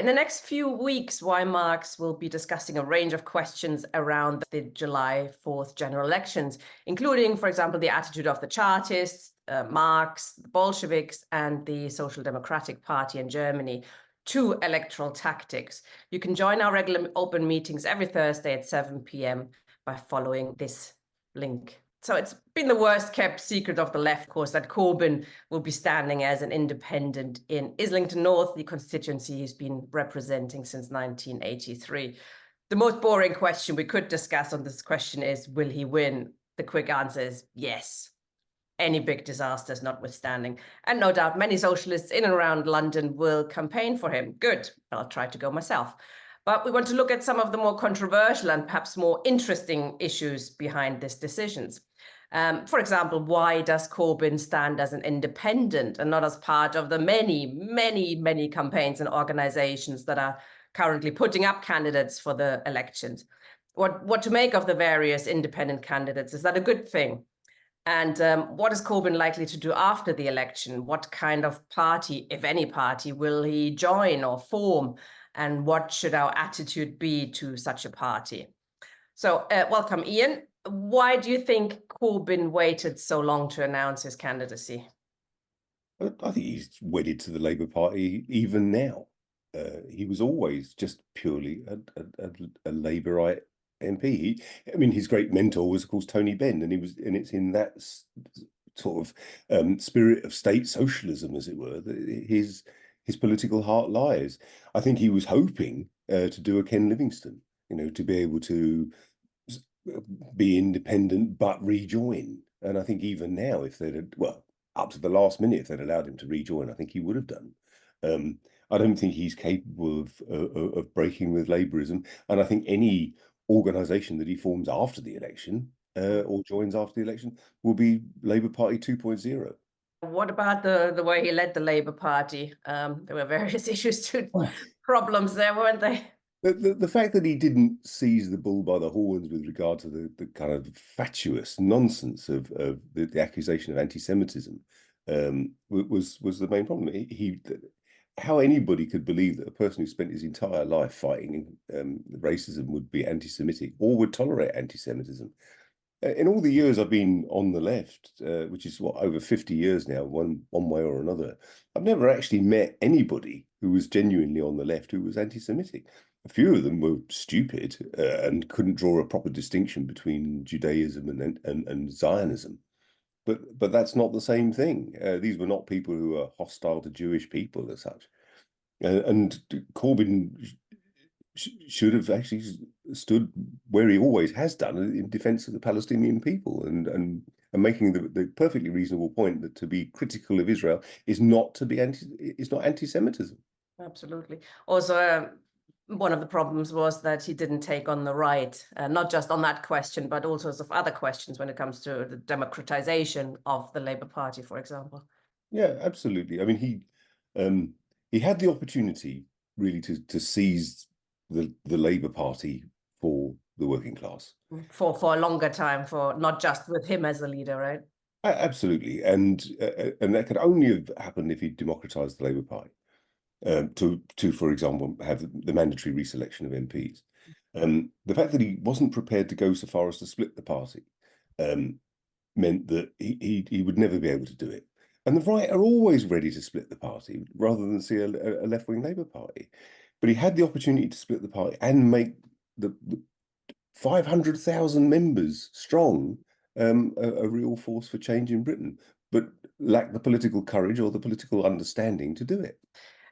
In the next few weeks, Y Marks will be discussing a range of questions around the July 4th general elections, including, for example, the attitude of the Chartists, Marx, the Bolsheviks, and the Social Democratic Party in Germany to electoral tactics. You can join our regular open meetings every Thursday at 7 p.m. by following this link. So it's been the worst kept secret of the left, of course, that Corbyn will be standing as an independent in Islington North, the constituency he's been representing since 1983. The most boring question we could discuss on this question is, will he win? The quick answer is yes. Any big disasters notwithstanding. And no doubt many socialists in and around London will campaign for him. Good. I'll try to go myself. But we want to look at some of the more controversial and perhaps more interesting issues behind these decisions. For example, why does Corbyn stand as an independent and not as part of the many campaigns and organizations that are currently putting up candidates for the elections? What to make of the various independent candidates? Is that a good thing? And what is Corbyn likely to do after the election? What kind of party, if any party, will he join or form? And what should our attitude be to such a party? So welcome, Ian. Why do you think Corbyn waited so long to announce his candidacy? I think he's wedded to the Labour Party even now. He was always just purely a Labourite MP. His great mentor was, of course, Tony Benn, and it's in that sort of spirit of state socialism, as it were, that his political heart lies. I think he was hoping to do a Ken Livingstone, to be able to be independent but rejoin. And I think even now, if they'd up to the last minute, if they'd allowed him to rejoin, I think he would have done. I don't think he's capable of breaking with Labourism, and I think any organisation that he forms after the election or joins after the election will be Labour Party 2.0. What about the way he led the Labour Party? There were various issues problems there, weren't they? The fact that he didn't seize the bull by the horns with regard to the kind of fatuous nonsense of the accusation of anti-Semitism was the main problem. How anybody could believe that a person who spent his entire life fighting racism would be anti-Semitic or would tolerate anti-Semitism. In all the years I've been on the left, which is over 50 years now, one way or another, I've never actually met anybody who was genuinely on the left who was anti-Semitic. A few of them were stupid and couldn't draw a proper distinction between Judaism and Zionism. But that's not the same thing. These were not people who are hostile to Jewish people as such. And Corbyn should have actually stood where he always has done in defence of the Palestinian people and making the perfectly reasonable point that to be critical of Israel is not anti-Semitism. Absolutely. Also, one of the problems was that he didn't take on the right, not just on that question, but all sorts of other questions when it comes to the democratization of the Labour Party, for example. Yeah, absolutely. He had the opportunity really to seize the Labour Party for the working class. For a longer time, for not just with him as a leader, right? Absolutely. And that could only have happened if he democratized the Labour Party. To, for example, have the mandatory reselection of MPs. The fact that he wasn't prepared to go so far as to split the party meant that he would never be able to do it. And the right are always ready to split the party rather than see a left-wing Labour Party. But he had the opportunity to split the party and make the 500,000 members strong a real force for change in Britain, but lacked the political courage or the political understanding to do it.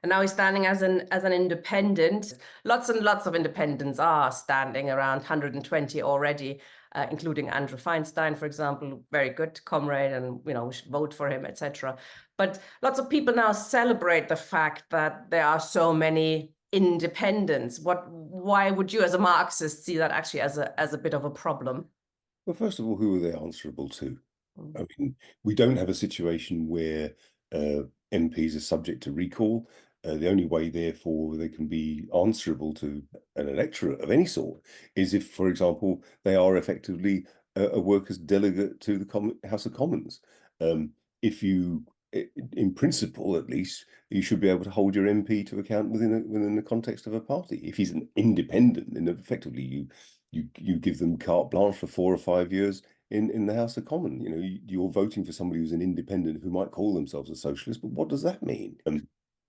And now he's standing as an independent. Lots and lots of independents are standing, around 120 already, including Andrew Feinstein, for example, very good comrade, and we should vote for him, etc. But lots of people now celebrate the fact that there are so many independents. Why would you, as a Marxist, see that actually as a bit of a problem? Well, first of all, who are they answerable to? We don't have a situation where MPs are subject to recall. The only way, therefore, they can be answerable to an electorate of any sort is if, for example, they are effectively a workers' delegate to the House of Commons. If you in principle, at least, you should be able to hold your MP to account within the context of a party. If he's an independent, then effectively you give them carte blanche for 4 or 5 years in the House of Commons. You know, you're voting for somebody who's an independent who might call themselves a socialist, but what does that mean?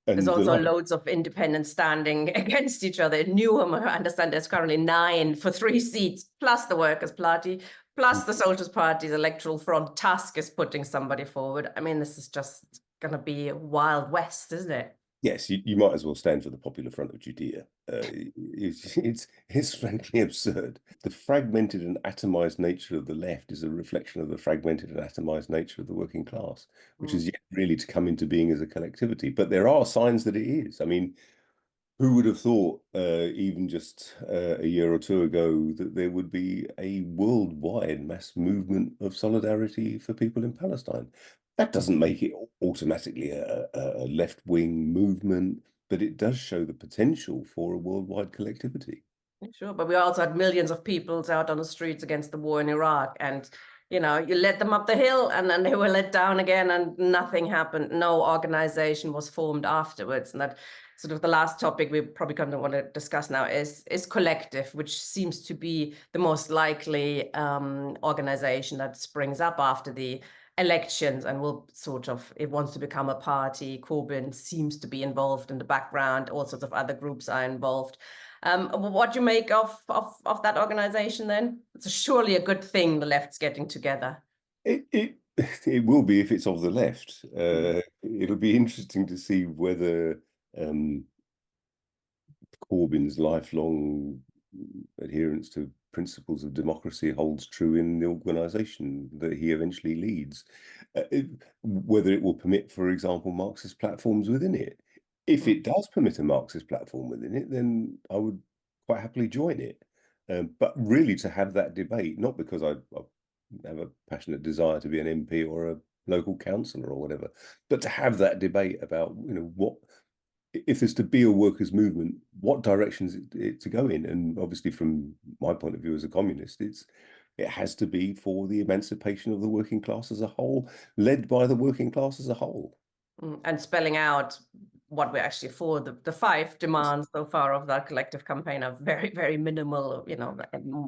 There's And also loads of independents standing against each other. In Newham, I understand there's currently 9 for 3 seats, plus the Workers' Party, plus the Socialist Party's electoral front. Tusk is putting somebody forward. I mean, this is just going to be a Wild West, isn't it? Yes, you might as well stand for the Popular Front of Judea. It's frankly absurd. The fragmented and atomized nature of the left is a reflection of the fragmented and atomized nature of the working class, which is yet really to come into being as a collectivity. But there are signs that it is. I mean, who would have thought, even just a year or two ago, that there would be a worldwide mass movement of solidarity for people in Palestine? That doesn't make it automatically a left-wing movement, but it does show the potential for a worldwide collectivity. Sure, but we also had millions of people out on the streets against the war in Iraq, and you know, you let them up the hill and then they were let down again and nothing happened. No organization was formed afterwards. And that sort of the last topic we probably going to want to discuss now is collective, which seems to be the most likely organization that springs up after the elections and will sort of, it wants to become a party. Corbyn seems to be involved in the background. All sorts of other groups are involved. What do you make of that organization then? It's surely a good thing the left's getting together. It will be if it's of the left. It'll be interesting to see whether Corbyn's lifelong adherence to principles of democracy holds true in the organisation that he eventually leads. Whether it will permit, for example, Marxist platforms within it. If it does permit a Marxist platform within it, then I would quite happily join it. But really to have that debate, not because I have a passionate desire to be an MP or a local councillor or whatever, but to have that debate about, you know, what, if there's to be a workers' movement, what directions it to go in. And obviously from my point of view as a communist, it has to be for the emancipation of the working class as a whole, led by the working class as a whole. And spelling out what we're actually for. The 5 demands so far of that collective campaign are very, very minimal, you know,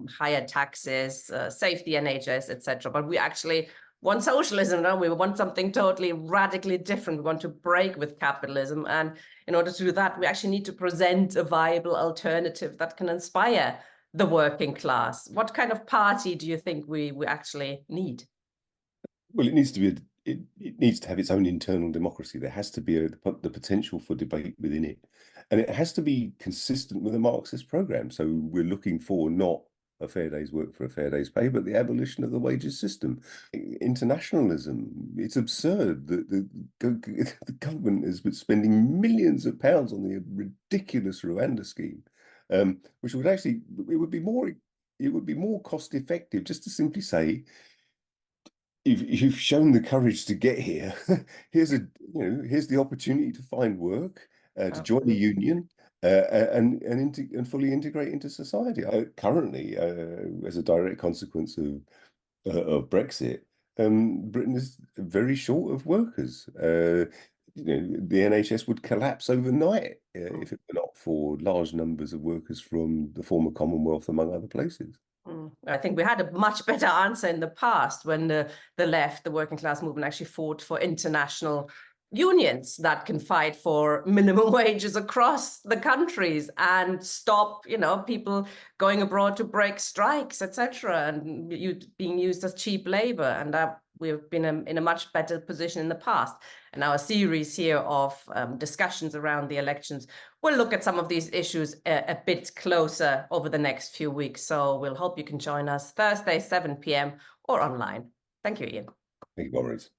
higher taxes, safety NHS, etc. But we actually want socialism, no? We want something totally radically different. We want to break with capitalism. And in order to do that, we actually need to present a viable alternative that can inspire the working class. What kind of party do you think we actually need? Well, it needs to be it needs to have its own internal democracy. There has to be the potential for debate within it, and it has to be consistent with a Marxist program. So we're looking for not a fair day's work for a fair day's pay, but the abolition of the wages system. Internationalism. It's absurd that the government is spending millions of pounds on the ridiculous Rwanda scheme, which would actually it would be more cost effective just to simply say, if you've shown the courage to get here, here's the opportunity to find work, to join a union, and fully integrate into society. Currently, as a direct consequence of Brexit, Britain is very short of workers. The NHS would collapse overnight if it were not for large numbers of workers from the former Commonwealth, among other places. I think we had a much better answer in the past when the left, the working class movement, actually fought for international unions that can fight for minimum wages across the countries and stop, you know, people going abroad to break strikes, etc., and being used as cheap labor. And we've been in a much better position in the past. And our series here of discussions around the elections will look at some of these issues a bit closer over the next few weeks. So we'll hope you can join us Thursday, 7 p.m. or online. Thank you, Ian. Thank you, Boris.